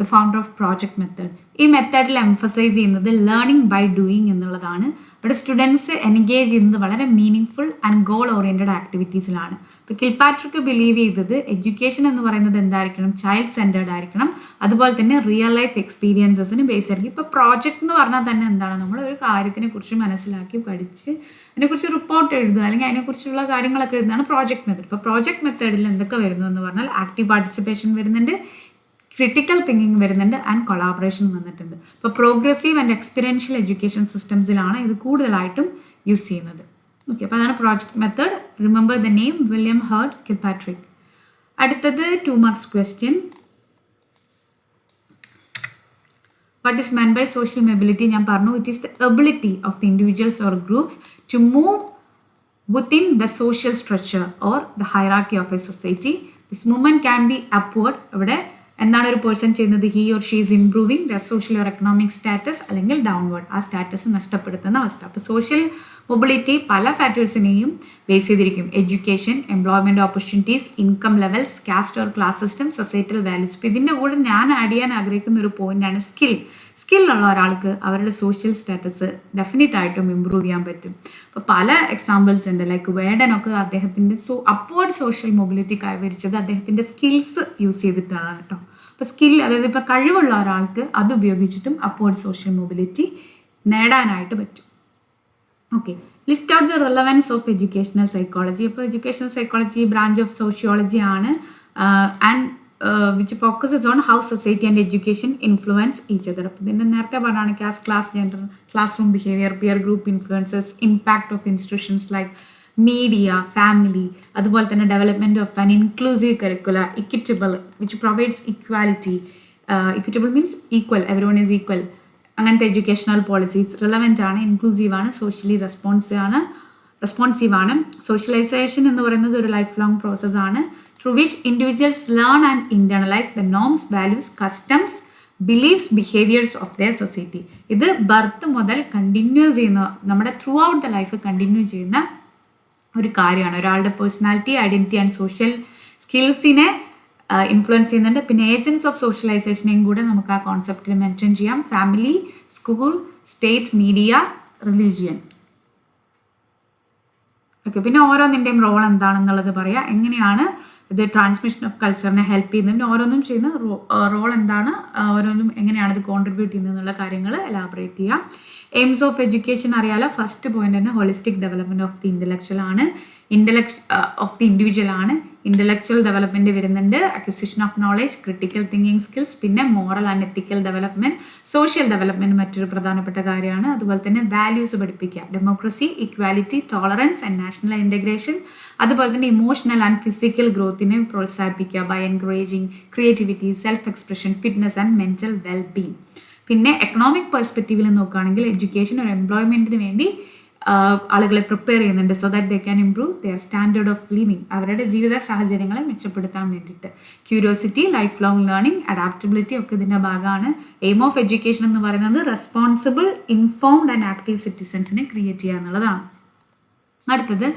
the founder of project method. ഈ മെത്തേഡിൽ എംഫസൈസ് ചെയ്യുന്നത് ലേണിംഗ് ബൈ ഡൂയിങ് എന്നുള്ളതാണ്. ഇവിടെ സ്റ്റുഡൻസ് എൻഗേജ് ചെയ്യുന്നത് വളരെ മീനിങ് ആൻഡ് ഗോൾ ഓറിയൻറ്റഡ് ആക്ടിവിറ്റീസിലാണ്. ഇപ്പോൾ കിൽപാട്രിക് ബിലീവ് ചെയ്തത് എഡ്യൂക്കേഷൻ എന്ന് പറയുന്നത് എന്തായിരിക്കണം, ചൈൽഡ് സെൻറ്റേർഡ് ആയിരിക്കണം, അതുപോലെ തന്നെ റിയൽ ലൈഫ് എക്സ്പീരിയൻസസിന് ബേസ് ആയിരിക്കും. ഇപ്പോൾ പ്രോജക്റ്റ് എന്ന് പറഞ്ഞാൽ തന്നെ എന്താണ്, നമ്മൾ ഒരു കാര്യത്തിനെ കുറിച്ച് മനസ്സിലാക്കി പഠിച്ച് അതിനെക്കുറിച്ച് റിപ്പോർട്ട് എഴുതുക അല്ലെങ്കിൽ അതിനെക്കുറിച്ചുള്ള കാര്യങ്ങളൊക്കെ എഴുതുന്നതാണ് പ്രോജക്റ്റ് മെത്തേഡ്. ഇപ്പോൾ പ്രോജക്റ്റ് മെത്തേഡിൽ എന്തൊക്കെ വരുന്നു എന്ന് പറഞ്ഞാൽ ആക്റ്റീവ് പാർട്ടിസിപ്പേഷൻ വരുന്നുണ്ട്, ക്രിട്ടിക്കൽ തിങ്കിങ് വരുന്നുണ്ട് ആൻഡ് കൊളാബറേഷൻ വന്നിട്ടുണ്ട്. ഇപ്പോൾ പ്രോഗ്രസീവ് ആൻഡ് എക്സ്പീരിയൻഷ്യൽ എഡ്യൂക്കേഷൻ സിസ്റ്റംസിലാണ് ഇത് കൂടുതലായിട്ടും യൂസ് ചെയ്യുന്നത്. ഓക്കെ, അപ്പോൾ അതാണ് project method. Remember the name William Heard Kilpatrick. അടുത്തത് 2 marks question. What is meant by social mobility? ഞാൻ പറഞ്ഞു, it is the ability of the individuals or groups to move within the social structure or the hierarchy of a society. This movement can be upward. ഇവിടെ എന്താണ് ഒരു person ചെയ്യുന്നത്, he or she is improving the social or economic status, അല്ലെങ്കിൽ downward, ആ status നഷ്ടപ്പെടുത്തുന്ന അവസ്ഥ. അപ്പോൾ social mobility പല ഫാക്ടേഴ്സിനെയും ബേസ് ചെയ്തിരിക്കും. Education, employment opportunities, income levels, caste or class system, societal values. ഇപ്പോൾ ഇതിൻ്റെ കൂടെ ഞാൻ ആഡ് ചെയ്യാൻ ആഗ്രഹിക്കുന്ന ഒരു പോയിൻ്റാണ് സ്കിൽ. സ്കില്ലുള്ള ഒരാൾക്ക് അവരുടെ സോഷ്യൽ സ്റ്റാറ്റസ് ഡെഫിനറ്റ് ആയിട്ടും ഇമ്പ്രൂവ് ചെയ്യാൻ പറ്റും. അപ്പോൾ പല എക്സാമ്പിൾസ് ഉണ്ട്. ലൈക്ക് വേഡനൊക്കെ അദ്ദേഹത്തിൻ്റെ അപ്വേർഡ് സോഷ്യൽ മൊബിലിറ്റി കൈവരിച്ചത് അദ്ദേഹത്തിൻ്റെ സ്കിൽസ് യൂസ് ചെയ്തിട്ടാണ് കേട്ടോ. അപ്പോൾ സ്കിൽ, അതായത് ഇപ്പോൾ കഴിവുള്ള ഒരാൾക്ക് അത് ഉപയോഗിച്ചിട്ടും അപ്വേർഡ് സോഷ്യൽ മൊബിലിറ്റി നേടാനായിട്ട് പറ്റും. Okay, list out the relevance of educational psychology. ഇപ്പോൾ educational psychology branch of sociology ആണ് and which focuses on how society and education influence each other. അപ്പോൾ ഇതിൻ്റെ നേരത്തെ പറഞ്ഞാണ് caste, class, gender, classroom behaviour, peer group influences, impact of institutions like media, family, അതുപോലെ തന്നെ development of an inclusive curricular, equitable, which provides equality. Equitable means equal, everyone is equal. അങ്ങനത്തെ educational policies relevant ആണ്, inclusive ആണ്, socially responsive ആണ്. Socialisation എന്ന് പറയുന്നത് ഒരു life long പ്രോസസ്സാണ് through which individuals learn and internalise the norms, values, customs, beliefs, behaviours of their society. ഇത് birth മുതൽ കണ്ടിന്യൂ ചെയ്യുന്ന, നമ്മുടെ throughout the life continue ചെയ്യുന്ന ഒരു കാര്യമാണ്. ഒരാളുടെ പേഴ്സണാലിറ്റി, ഐഡൻറ്റിറ്റി ആൻഡ് സോഷ്യൽ സ്കിൽസിനെ ഇൻഫ്ലുവൻസ് ചെയ്യുന്നുണ്ട്. പിന്നെ ഏജൻസ് ഓഫ് സോഷ്യലൈസേഷനെയും കൂടെ നമുക്ക് ആ കോൺസെപ്റ്റിൽ മെൻഷൻ ചെയ്യാം. Family, school, state, media, religion. Okay, പിന്നെ ഓരോന്നിൻ്റെയും റോൾ എന്താണെന്നുള്ളത് പറയാം. എങ്ങനെയാണ് ഇത് ട്രാൻസ്മിഷൻ ഓഫ് കൾച്ചറിനെ ഹെൽപ്പ് ചെയ്യുന്നത്, പിന്നെ ഓരോന്നും ചെയ്യുന്ന റോൾ എന്താണ്, ഓരോന്നും എങ്ങനെയാണ് ഇത് കോൺട്രിബ്യൂട്ട് ചെയ്യുന്നത് എന്നുള്ള കാര്യങ്ങൾ എലാബറേറ്റ് ചെയ്യാം. എയിംസ് ഓഫ് എഡ്യൂക്കേഷൻ അറിയാലോ. ഫസ്റ്റ് പോയിന്റ് തന്നെ holistic development of the intellectual ആണ്, ഓഫ് ദി ഇൻഡിവിജ്വൽ ആണ്. ഇൻ്റലക്ച്വൽ ഡെവലപ്മെൻറ്റ് വരുന്നുണ്ട്, acquisition of knowledge, critical thinking skills, പിന്നെ moral and ethical development, social development മറ്റൊരു പ്രധാനപ്പെട്ട കാര്യമാണ്. അതുപോലെ തന്നെ വാല്യൂസ് പഠിപ്പിക്കുക, democracy, equality, tolerance and national integration. അതുപോലെ തന്നെ ഇമോഷണൽ ആൻഡ് ഫിസിക്കൽ ഗ്രോത്തിനെ പ്രോത്സാഹിപ്പിക്കുക by encouraging creativity, self expression, fitness and mental wellbeing. പിന്നെ എക്കണോമിക് പെർസ്പെക്റ്റീവിൽ നോക്കുകയാണെങ്കിൽ എഡ്യൂക്കേഷൻ ഒരു എംപ്ലോയ്മെൻറ്റിന് വേണ്ടി ആളുകളെ പ്രിപ്പയർ ചെയ്യുന്നുണ്ട്, so that they can improve their standard of living, അവരുടെ ജീവിത സാഹചര്യങ്ങളെ മെച്ചപ്പെടുത്താൻ വേണ്ടിയിട്ട്. Curiosity, life long learning, adaptability ഒക്കെ ഇതിൻ്റെ ഭാഗമാണ്. എയിം ഓഫ് എഡ്യൂക്കേഷൻ എന്ന് പറയുന്നത് റെസ്പോൺസിബിൾ, ഇൻഫോംഡ് ആൻഡ് ആക്റ്റീവ് സിറ്റിസൺസിനെ ക്രിയേറ്റ് ചെയ്യുക എന്നുള്ളതാണ്. അടുത്തത്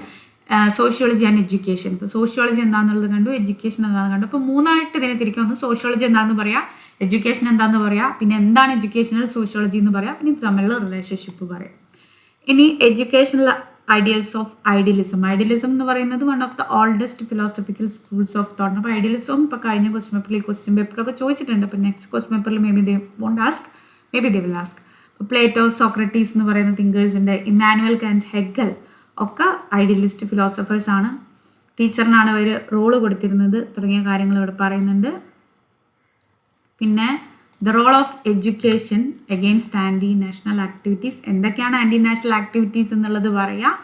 സോഷ്യോളജി ആൻഡ് എഡ്യൂക്കേഷൻ. ഇപ്പോൾ സോഷ്യോളജി എന്താണെന്നുള്ളത് കണ്ടു, എഡ്യൂക്കേഷൻ എന്താണെന്ന് കണ്ടു. അപ്പോൾ മൂന്നായിട്ട് ഇതിനെ തിരിക്കാൻ വന്നു. സോഷ്യോളജി എന്താണെന്ന് പറയാം, എഡ്യൂക്കേഷൻ എന്താണെന്ന് പറയാം, പിന്നെ എന്താണ് എഡ്യൂക്കേഷണൽ സോഷ്യോളജി എന്ന് പറയാം, പിന്നെ ഇത് തമ്മിലുള്ള റിലേഷൻഷിപ്പ് പറയാം. ഇനി educational ideals of idealism. Idealism എന്ന് പറയുന്നത് one of the oldest philosophical schools of thought. അപ്പോൾ ഐഡിയലിസം ഇപ്പോൾ കഴിഞ്ഞ ക്വസ്റ്റ്യൻ പേപ്പറൊക്കെ ചോദിച്ചിട്ടുണ്ട്. അപ്പോൾ നെക്സ്റ്റ് ക്വസ്റ്റ്യൻ പേപ്പറിൽ may be they won't ask, may be they will ask. ഇപ്പോൾ പ്ലേറ്റോ, സോക്രട്ടീസ് എന്ന് പറയുന്ന തിങ്കേഴ്സിൻ്റെ, ഇമ്മാനുവൽ കാന്റ്, ഹെഗൽ ഒക്കെ ഐഡിയലിസ്റ്റ് ഫിലോസഫേഴ്സ് ആണ്. ടീച്ചറിനാണ് അവർ റോള് കൊടുത്തിരുന്നത് തുടങ്ങിയ കാര്യങ്ങൾ ഇവിടെ പറയുന്നുണ്ട്. പിന്നെ the role of education against anti national activities. എന്തൊക്കെയാണ് ആൻറ്റി നാഷണൽ ആക്ടിവിറ്റീസ് എന്നുള്ളത് പറയാം.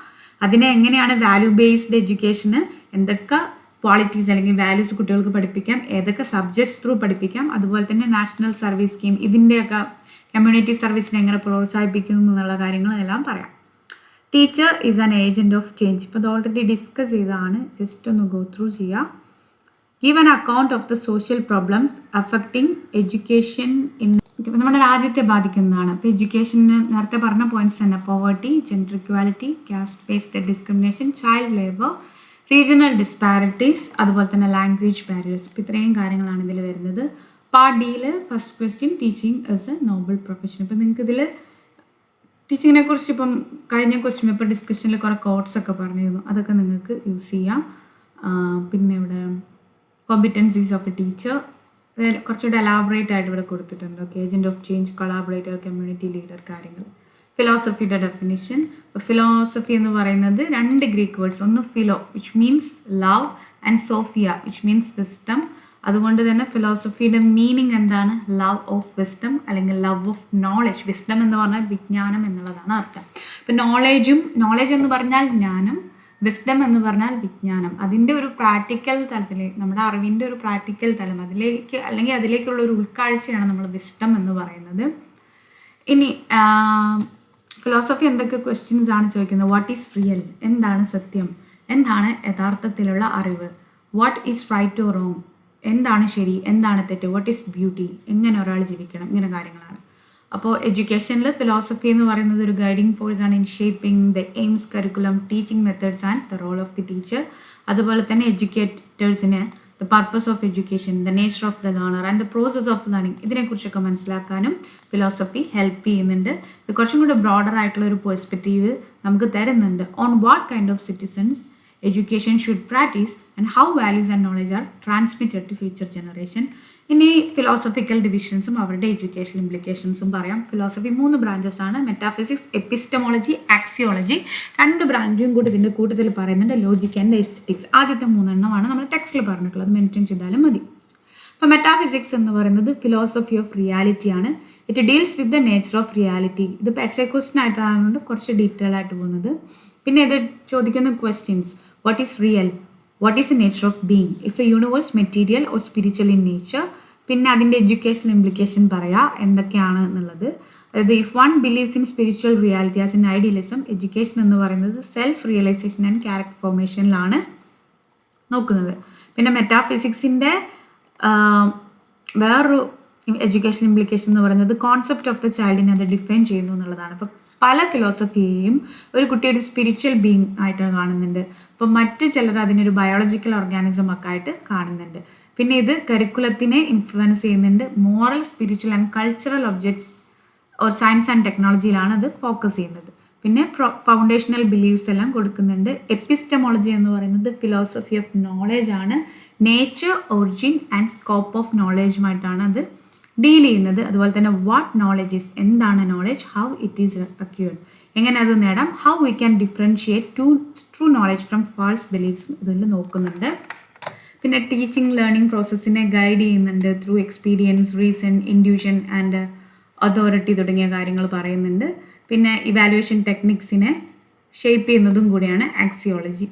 അതിനെ എങ്ങനെയാണ് വാല്യൂ ബേസ്ഡ് എഡ്യൂക്കേഷന് എന്തൊക്കെ ക്വാളിറ്റീസ് അല്ലെങ്കിൽ വാല്യൂസ് കുട്ടികൾക്ക് പഠിപ്പിക്കാം, ഏതൊക്കെ സബ്ജക്ട്സ് ത്രൂ പഠിപ്പിക്കാം, അതുപോലെ തന്നെ നാഷണൽ സർവീസ് സ്കീം ഇതിൻ്റെയൊക്കെ കമ്മ്യൂണിറ്റി സർവീസിനെ എങ്ങനെ പ്രോത്സാഹിപ്പിക്കുന്നു എന്നുള്ള കാര്യങ്ങളെല്ലാം പറയാം. Teacher is an agent of change. ഇപ്പോൾ ഇത് ഓൾറെഡി ഡിസ്കസ് ചെയ്തതാണ്, ജസ്റ്റ് ഒന്ന് ഗോ ത്രൂ ചെയ്യാം. Give an account of the social problems affecting education in. നമ്മുടെ രാജ്യത്തെ ബാധിക്കുന്നതാണ്. ഇപ്പോൾ എഡ്യൂക്കേഷന് നേരത്തെ പറഞ്ഞ പോയിന്റ്സ് തന്നെ, poverty, gender equality, caste based discrimination, child labour, regional disparities, അതുപോലെ തന്നെ ലാംഗ്വേജ് ബാരിയേഴ്സ്. ഇപ്പോൾ ഇത്രയും കാര്യങ്ങളാണ് ഇതിൽ വരുന്നത്. പാർട്ട് ഡിയിൽ first question, teaching as A noble profession. ഇപ്പോൾ നിങ്ങൾക്ക് ഇതിൽ ടീച്ചിങ്ങിനെ കുറിച്ച് ഇപ്പം കഴിഞ്ഞ ക്വസ്റ്റ്യൻ പേപ്പർ ഡിസ്കഷനിൽ കുറേ കോട്ട്സ് ഒക്കെ പറഞ്ഞിരുന്നു, അതൊക്കെ നിങ്ങൾക്ക് യൂസ് ചെയ്യാം. പിന്നെ ഇവിടെ കോമ്പിറ്റൻസീസ് ഓഫ് എ ടീച്ചർ കുറച്ചുകൂടെ എലാബറേറ്റ് ആയിട്ട് ഇവിടെ കൊടുത്തിട്ടുണ്ട്. Okay, agent of change, collaborator, community leader, കാര്യങ്ങൾ. ഫിലോസഫിയുടെ ഡെഫിനിഷൻ. ഇപ്പോൾ ഫിലോസഫി എന്ന് പറയുന്നത് രണ്ട് ഗ്രീക്ക് വേർഡ്സ്, ഒന്ന് philo which means love and sophia which means wisdom. അതുകൊണ്ട് തന്നെ ഫിലോസഫിയുടെ മീനിങ് എന്താണ്? ലവ് ഓഫ് വിസ്ഡം അല്ലെങ്കിൽ ലവ് ഓഫ് നോളജ്. വിസ്ഡം എന്ന് പറഞ്ഞാൽ വിജ്ഞാനം എന്നുള്ളതാണ് അർത്ഥം. ഇപ്പം നോളജ് എന്ന് പറഞ്ഞാൽ ജ്ഞാനം, വിസ്ഡം എന്ന് പറഞ്ഞാൽ വിജ്ഞാനം. അതിൻ്റെ ഒരു പ്രാക്ടിക്കൽ തലത്തിൽ, നമ്മുടെ അറിവിൻ്റെ ഒരു പ്രാക്ടിക്കൽ തലം, അതിലേക്കുള്ള ഒരു ഉൾക്കാഴ്ചയാണ് നമ്മൾ വിസ്ഡം എന്ന് പറയുന്നത്. ഇനി ഫിലോസഫി എന്തൊക്കെ ക്വസ്റ്റ്യൻസ് ആണ് ചോദിക്കുന്നത്? What is real? എന്താണ് സത്യം? എന്താണ് യഥാർത്ഥത്തിലുള്ള അറിവ്? What is right or wrong? എന്താണ് ശരി, എന്താണ് തെറ്റ്? What is beauty? എങ്ങനെ ഒരാൾ ജീവിക്കണം? ഇങ്ങനെ കാര്യങ്ങളാണ്. അപ്പോൾ എഡ്യൂക്കേഷനിൽ ഫിലോസഫി എന്ന് പറയുന്നത് ഒരു ഗൈഡിങ് ഫോഴ്സ് ആണ് in shaping the aims, curriculum, teaching methods and the role of the teacher. അതുപോലെ തന്നെ എഡ്യൂക്കേറ്റേഴ്സിന് the purpose of education, the nature of the learner and the process of learning, ഇതിനെക്കുറിച്ചൊക്കെ മനസ്സിലാക്കാനും ഫിലോസഫി ഹെൽപ്പ് ചെയ്യുന്നുണ്ട്. ഇത് കുറച്ചും കൂടി ബ്രോഡർ ആയിട്ടുള്ള ഒരു പെർസ്പെക്റ്റീവ് നമുക്ക് തരുന്നുണ്ട്. On what kind of citizens education should practice and how values and knowledge are transmitted to future generation. ഇനി ഫിലോസഫിക്കൽ ഡിവിഷൻസും അവരുടെ എഡ്യൂക്കേഷൻ ഇംപ്ലിക്കേഷൻസും പറയാം. ഫിലോസഫി 3 ബ്രാഞ്ചസ് ആണ്, മെറ്റാഫിസിക്സ്, എപ്പിസ്റ്റമോളജി, ആക്സിയോളജി. 2 ബ്രാഞ്ചും കൂടി ഇതിൻ്റെ കൂട്ടത്തിൽ പറയുന്നുണ്ട്, ലോജിക് ആൻഡ് എസ്തെറ്റിക്സ്. ആദ്യത്തെ 3 എണ്ണമാണ് നമ്മൾ ടെക്സ്റ്റിൽ പറഞ്ഞിട്ടുള്ളത്, മെൻഷൻ ചെയ്താലും മതി. അപ്പോൾ മെറ്റാഫിസിക്സ് എന്ന് പറയുന്നത് ഫിലോസഫി ഓഫ് റിയാലിറ്റി ആണ്. It deals with the nature of reality. ഇതിപ്പോൾ എസ്സേ ക്വസ്റ്റ്യൻ ആയിട്ടാണ് കുറച്ച് ഡീറ്റെയിൽ ആയിട്ട് പോകുന്നത്. പിന്നെ ഇത് ചോദിക്കുന്ന questions: what is real? What is the nature of being? Is the universe material or spiritual in nature? പിന്നെ അതിൻ്റെ എഡ്യൂക്കേഷണൽ ഇംപ്ലിക്കേഷൻ പറയാം എന്തൊക്കെയാണ് എന്നുള്ളത്. അതായത് if one believes in spiritual reality as in idealism, education എന്ന് പറയുന്നത് സെൽഫ് റിയലൈസേഷൻ ആൻഡ് ക്യാരക്ടർ ഫോർമേഷനിലാണ് നോക്കുന്നത്. പിന്നെ മെറ്റാഫിസിക്സിൻ്റെ വേറൊരു എഡ്യൂക്കേഷൻ ഇംപ്ലിക്കേഷൻ എന്ന് പറയുന്നത് കോൺസെപ്റ്റ് ഓഫ് ദ ചൈൽഡിനെ അത് ഡിഫൈൻ ചെയ്യുന്നു എന്നുള്ളതാണ്. അപ്പം പല ഫിലോസഫിയെയും ഒരു കുട്ടി ഒരു സ്പിരിച്വൽ ബീങ് ആയിട്ട് കാണുന്നുണ്ട്. അപ്പം മറ്റ് ചിലർ അതിനൊരു ബയോളജിക്കൽ ഓർഗാനിസം ഒക്കെ ആയിട്ട് കാണുന്നുണ്ട്. പിന്നെ ഇത് കരിക്കുലത്തിനെ ഇൻഫ്ലുവൻസ് ചെയ്യുന്നുണ്ട്. Moral, spiritual and cultural objects or science and ടെക്നോളജിയിലാണ് അത് ഫോക്കസ് ചെയ്യുന്നത്. പിന്നെ ഫൗണ്ടേഷണൽ ബിലീവ്സ് എല്ലാം കൊടുക്കുന്നുണ്ട്. എപ്പിസ്റ്റമോളജി എന്ന് പറയുന്നത് ഫിലോസഫി ഓഫ് നോളേജ് ആണ്. Nature, origin and scope of നോളേജുമായിട്ടാണ് അത് ഡീൽ ചെയ്യുന്നത്. അതുപോലെ തന്നെ വാട്ട് നോളേജ് ഈസ്, എന്താണ് knowledge, how it is acquired, എങ്ങനെ അത് നേടാം, how we can differentiate true knowledge from false ബിലീഫ്സും ഇതിൽ നോക്കുന്നുണ്ട്. പിന്നെ ടീച്ചിങ് ലേണിംഗ് പ്രോസസ്സിനെ ഗൈഡ് ചെയ്യുന്നുണ്ട് through experience, reason, induction and authority തുടങ്ങിയ കാര്യങ്ങൾ പറയുന്നുണ്ട്. പിന്നെ ഇവാലുവേഷൻ ടെക്നിക്സിനെ ഷേപ്പ് ചെയ്യുന്നതും കൂടിയാണ് ആക്സിയോളജി,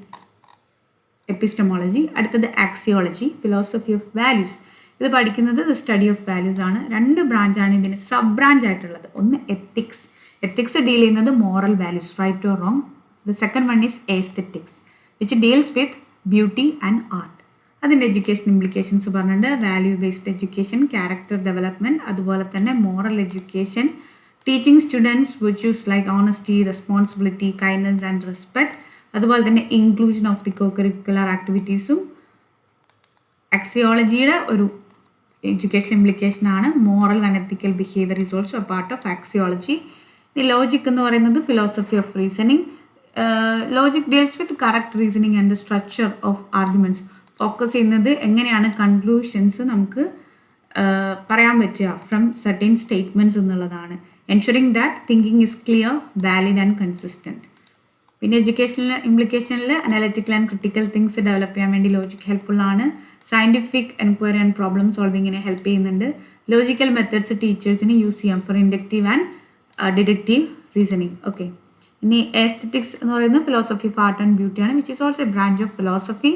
എപ്പിസ്റ്റമോളജി. അടുത്തത് ആക്സിയോളജി, ഫിലോസഫി ഓഫ് വാല്യൂസ്. ഇത് പഠിക്കുന്നത് ദ സ്റ്റഡി ഓഫ് വാല്യൂസ് ആണ്. 2 ബ്രാഞ്ചാണ് ഇതിന് സബ് ബ്രാഞ്ച് ആയിട്ടുള്ളത്. ഒന്ന് എത്തിക്സ്. എത്തിക്സ് ഡീൽ ചെയ്യുന്നത് moral values, right or wrong. The second one is aesthetics which deals with beauty and art. അതിൻ്റെ education implications പറഞ്ഞിട്ടുണ്ട്. Value based education, character development, അതുപോലെ തന്നെ moral education, teaching students virtues like honesty, responsibility, kindness and respect. അതുപോലെ തന്നെ inclusion of the co curricular ആക്ടിവിറ്റീസും ആക്സിയോളജിയുടെ ഒരു education ഇംപ്ലിക്കേഷനാണ്. Moral and ethical behaviour is also a part of axiology. ഈ logic എന്ന് പറയുന്നത് philosophy of reasoning. Logic deals with correct reasoning and the structure of arguments. Focus ചെയ്യുന്നത് എങ്ങനെയാണ് conclusions നമുക്ക് പറയാൻ പറ്റുക ഫ്രം സർട്ടൻ സ്റ്റേറ്റ്മെൻറ്റ്സ് എന്നുള്ളതാണ്. Ensuring that thinking is clear, valid and consistent. പിന്നെ എഡ്യൂക്കേഷണൽ ഇംപ്ലിക്കേഷനിൽ analytical and critical things develop ചെയ്യാൻ വേണ്ടി ലോജിക് ഹെൽപ്ഫുള്ളാണ്. സയൻറ്റിഫിക് എൻക്വയറി ആൻഡ് പ്രോബ്ലം സോൾവിങ്ങിനെ ഹെൽപ്പ് ചെയ്യുന്നുണ്ട്. ലോജിക്കൽ മെത്തേഡ്സ് ടീച്ചേഴ്സിന് യൂസ് ചെയ്യാം for inductive and deductive reasoning. Okay, ഇനി എസ്തെറ്റിക്സ് എന്ന് പറയുന്നത് ഫിലോസഫി ഓഫ് ആർട്ട് ആൻഡ് ബ്യൂട്ടിയാണ്, which is also a branch of philosophy.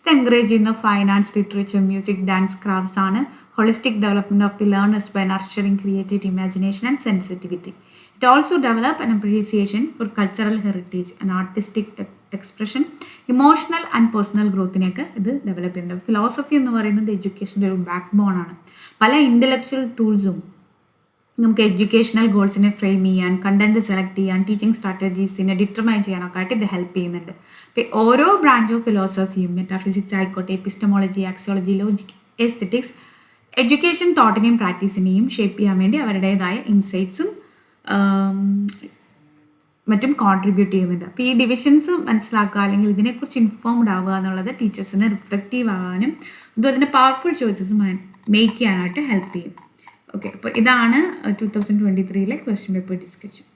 ഇത് എൻകറേജ് ചെയ്യുന്ന fine arts, literature, music, dance, crafts ആണ്. Holistic development of the learners by nurturing creativity, imagination and sensitivity. It also develop an appreciation for cultural heritage and artistic expression, emotional and personal growthനെയൊക്കെ ഇത് develop ചെയ്യുന്നുണ്ട്. Philosophy എന്ന് പറയുന്നത് എഡ്യൂക്കേഷൻ്റെ ഒരു back bone ആണ്. പല intellectual ടൂൾസും നമുക്ക് എഡ്യൂക്കേഷണൽ ഗോൾസിനെ ഫ്രെയിം ചെയ്യാൻ, കണ്ടന്റ് സെലക്ട് ചെയ്യാൻ, ടീച്ചിങ് സ്ട്രാറ്റജീസിനെ ഡിറ്റർമൈൻ ചെയ്യാനൊക്കെ ആയിട്ട് ഇത് ഹെൽപ്പ് ചെയ്യുന്നുണ്ട്. അപ്പോൾ ഓരോ ബ്രാഞ്ച് ഓഫ് ഫിലോസഫിയും, മെറ്റാഫിസിക്സ് ആയിക്കോട്ടെ, epistemology, axiology, logic, aesthetics, education തോട്ടിനെയും പ്രാക്ടീസിനെയും ഷേപ്പ് ചെയ്യാൻ വേണ്ടി അവരുടേതായ ഇൻസൈറ്റ്സും മറ്റും കോൺട്രിബ്യൂട്ട് ചെയ്യുന്നുണ്ട്. അപ്പോൾ ഈ ഡിവിഷൻസ് മനസ്സിലാക്കുക അല്ലെങ്കിൽ ഇതിനെക്കുറിച്ച് ഇൻഫോംഡ് ആവുക എന്നുള്ളത് ടീച്ചേഴ്സിന് റിഫ്ലക്റ്റീവ് ആകാനും അതുപോലെ തന്നെ പവർഫുൾ ചോയ്സസ് മേക്ക് ചെയ്യാനായിട്ട് ഹെൽപ്പ് ചെയ്യും. ഓക്കെ, അപ്പോൾ ഇതാണ് 2023 ക്വസ്റ്റ്യൻ പേപ്പർ ഡിസ്കഷൻ.